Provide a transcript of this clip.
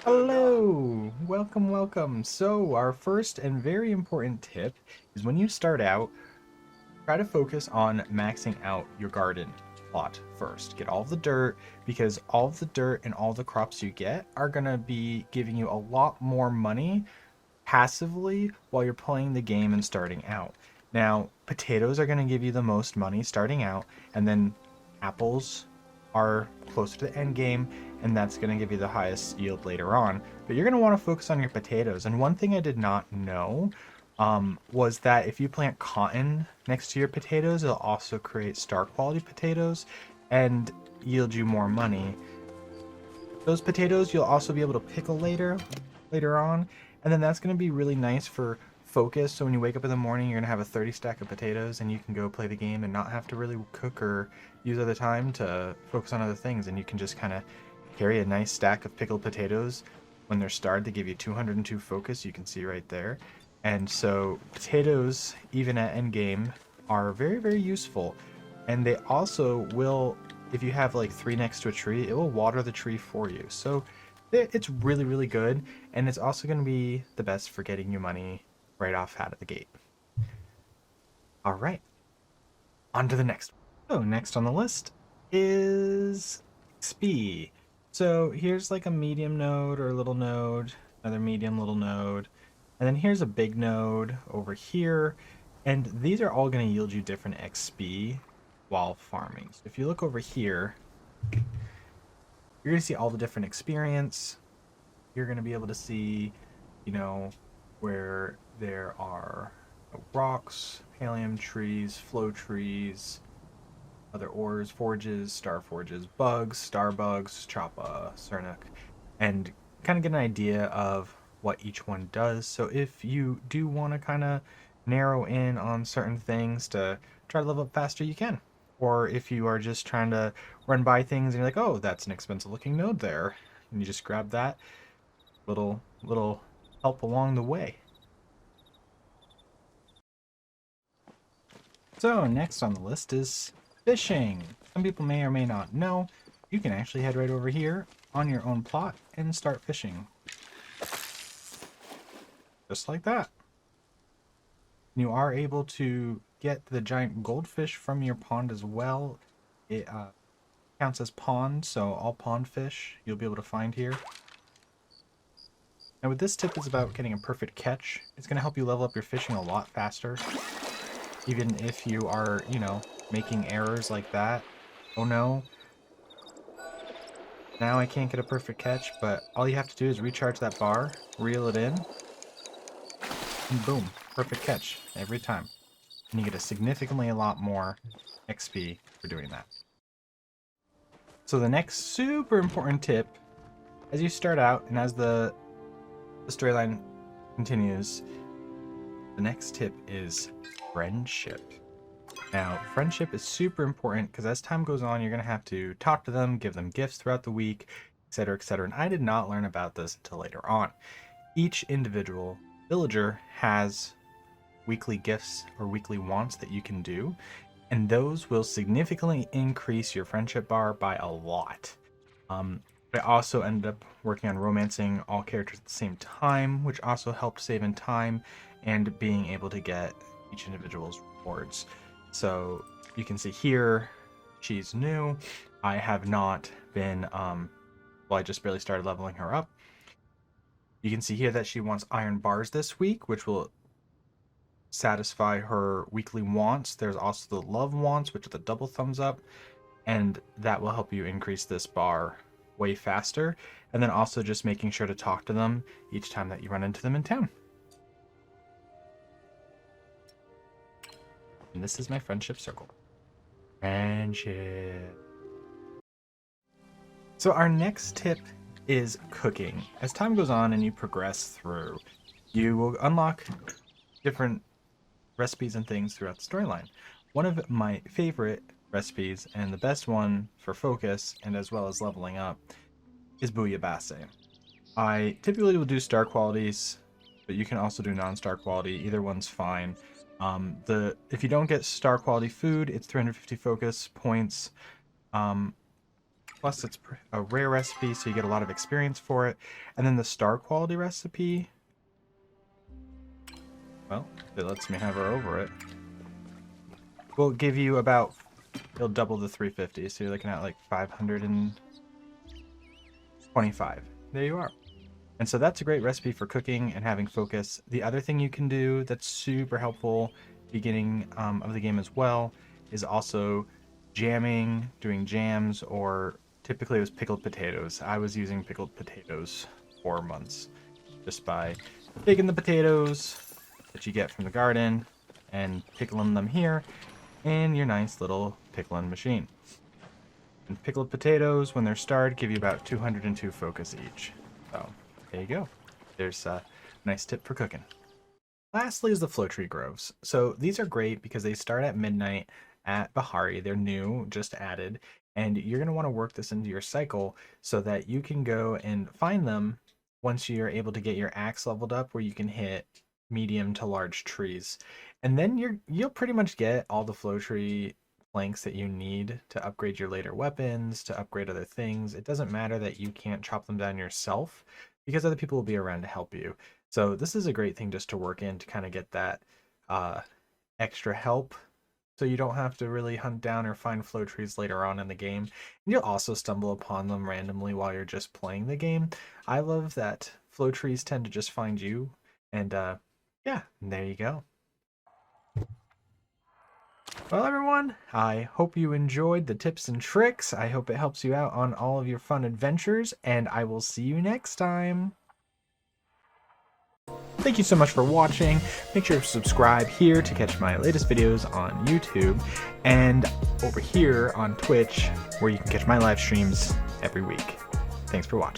Hello, welcome. So our first and very important tip is when you start out, try to focus on maxing out your garden plot first. Get all of the dirt because all of the dirt and all the crops you get are going to be giving you a lot more money passively while you're playing the game and starting out. Now, potatoes are going to give you the most money starting out, and then apples are closer to the end game, and that's going to give you the highest yield later on. But you're going to want to focus on your potatoes. And one thing I did not know was that if you plant cotton next to your potatoes, it'll also create star quality potatoes and yield you more money. Those potatoes you'll also be able to pickle later on, and then that's going to be really nice for focus. So when you wake up in the morning, you're going to have a 30 stack of potatoes and you can go play the game and not have to really cook or use other time to focus on other things, and you can just kind of carry a nice stack of pickled potatoes when they're starred to give you 202 focus. You can see right there. And so potatoes, even at end game, are very useful, and they also will, if you have like 3 next to a tree, it will water the tree for you. So it's really good, and it's also going to be the best for getting you money right off out of the gate. All right, on to the next one. So next on the list is XP. So here's like a medium node or a little node, another medium little node, and then here's a big node over here, and these are all going to yield you different XP while farming. So if you look over here, you're going to see all the different experience. You're going to be able to see, where there are rocks, pallium trees, flow trees, other ores, forges, star forges, bugs, star bugs, choppa, sernuk, and kind of get an idea of what each one does. So if you do want to kind of narrow in on certain things to try to level up faster, you can. Or if you are just trying to run by things and you're like, oh, that's an expensive looking node there, and you just grab that little help along the way. So next on the list is fishing. Some people may or may not know, you can actually head right over here on your own plot and start fishing. Just like that. You are able to get the giant goldfish from your pond as well. It counts as pond, so all pond fish you'll be able to find here. And with this tip is about getting a perfect catch. It's going to help you level up your fishing a lot faster. Even if you are, making errors like that. Oh no. Now I can't get a perfect catch, but all you have to do is recharge that bar, reel it in, and boom, perfect catch every time. And you get a significantly a lot more XP for doing that. So the next super important tip, as you start out and as the storyline continues, the next tip is friendship. Now, friendship is super important because as time goes on, you're going to have to talk to them, give them gifts throughout the week, etc., etc. And I did not learn about this until later on. Each individual villager has weekly gifts or weekly wants that you can do, and those will significantly increase your friendship bar by a lot. I also ended up working on romancing all characters at the same time, which also helped save in time and being able to get each individual's rewards. So you can see here, she's new. I have not been, I just barely started leveling her up. You can see here that she wants iron bars this week, which will satisfy her weekly wants. There's also the love wants, which are the double thumbs up, and that will help you increase this bar way faster. And then also just making sure to talk to them each time that you run into them in town. And this is my friendship circle. Friendship. So our next tip is cooking. As time goes on and you progress through, you will unlock different recipes and things throughout the storyline. One of my favorite recipes and the best one for focus and as well as leveling up is bouillabaisse. I typically will do star qualities, but you can also do non-star quality. Either one's fine. If you don't get star quality food, it's 350 focus points. Plus, it's a rare recipe, so you get a lot of experience for it. And then the star quality recipe, well, it lets me hover over it. Will give you about, it'll double the 350, so you're looking at like 525. There you are. And so that's a great recipe for cooking and having focus. The other thing you can do that's super helpful beginning of the game as well is also jamming, doing jams, or typically it was pickled potatoes. I was using pickled potatoes for months just by taking the potatoes that you get from the garden and pickling them here in your nice little pickling machine. And pickled potatoes, when they're starred, give you about 202 focus each. So there you go. There's a nice tip for cooking. Lastly is the flow tree groves. So these are great because they start at midnight at Bahari. They're new, just added, and you're going to want to work this into your cycle so that you can go and find them once you're able to get your axe leveled up where you can hit medium to large trees. And then you'll pretty much get all the flow tree planks that you need to upgrade your later weapons, to upgrade other things. It doesn't matter that you can't chop them down yourself because other people will be around to help you. So this is a great thing just to work in to kind of get that extra help, so you don't have to really hunt down or find flow trees later on in the game. And you'll also stumble upon them randomly while you're just playing the game. I love that flow trees tend to just find you, and yeah, there you go. Well, everyone, I hope you enjoyed the tips and tricks. I hope it helps you out on all of your fun adventures, and I will see you next time. Thank you so much for watching. Make sure to subscribe here to catch my latest videos on YouTube, and over here on Twitch, where you can catch my live streams every week. Thanks for watching.